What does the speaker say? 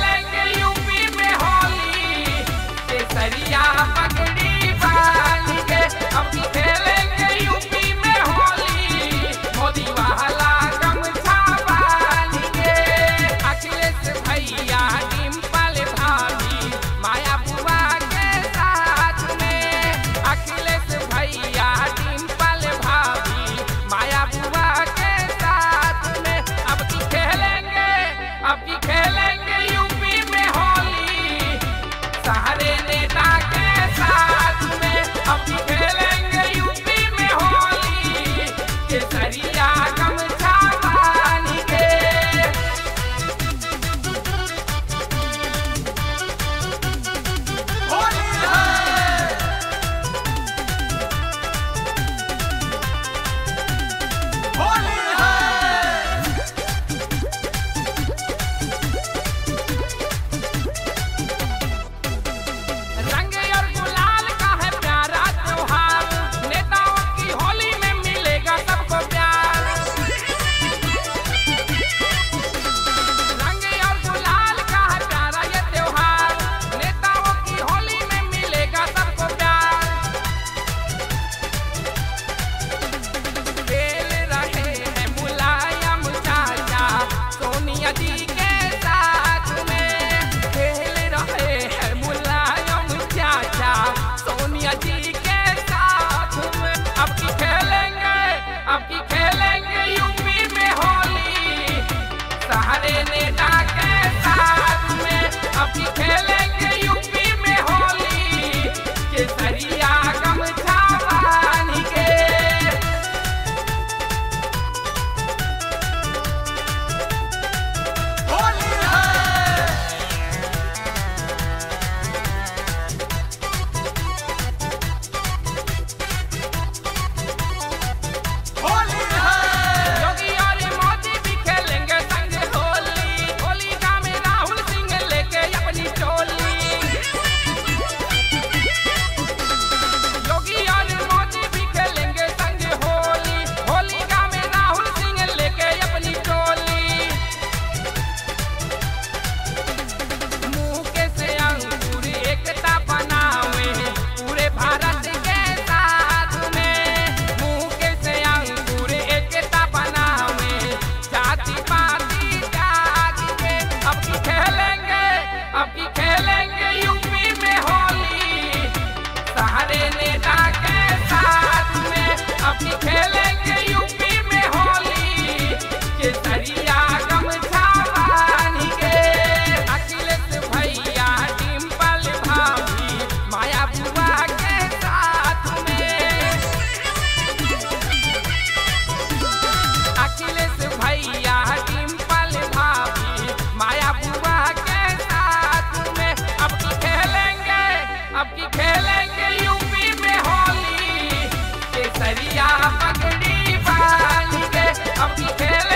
खेलेंगे यूपी में होली, केसरिया पगड़ी बांध के। अब की खेलेंगे यूपी में होली, मोदी वाला गमछा बांध के। अखिलेश भैया डिम्पल भाभी माया बुआ के साथ में, अखिलेश भैया डिम्पल भाभी माया बुआ के साथ में। अब की खेलेंगे यूपी में होली, सारे नेता के साथ में। अब की खेलेंगे यूपी में होली, केसरिया गमछा बांध के। होली है, होली है। रंग और गुलाल का है प्यारा त्योहार, नेताओं की होली में मिलेगा सबको प्यार। रंग और गुलाल का है प्यारा ये त्योहार, नेताओं की होली में मिलेगा सबको प्यार। खेल रहे हैं मुलायम चाचा सोनिया जी के साथ में, खेल रहे हैं मुलायम चाचा सोनिया जी के साथ में। अब की खेलेंगे यूपी में होली, सारे नेता के साथ में। अब की खेलेंगे यूपी में होली, केसरिया गमछा बांध के। होली है, होली है। योगी और मोदी भी खेलेंगे संग होली, होलिका में राहुल सिंह लेके अपनी टोली। योगी और मोदी भी खेलेंगे संग होली, होलिका में राहुल सिंह लेके अपनी टोली। मुंह के से अंकुर एकता बनावे पूरे भारत के साथ में, मुंह के से अंकुर एकता बनावे जाति पाति त्याग के। अब की खेलेंगे यूपी में होली, सारे नेता के साथ में। अब की खेलेंगे यूपी में होली, केसरिया गमछा बांध के। अखिलेश भैया डिम्पल भाभी माया बुआ के साथ में, अखिलेश भैया डिम्पल भाभी माया बुआ के साथ में। अब की खेलेंगे यूपी में होली, केसरिया पगड़ी बांध के। अब की खेलेंगे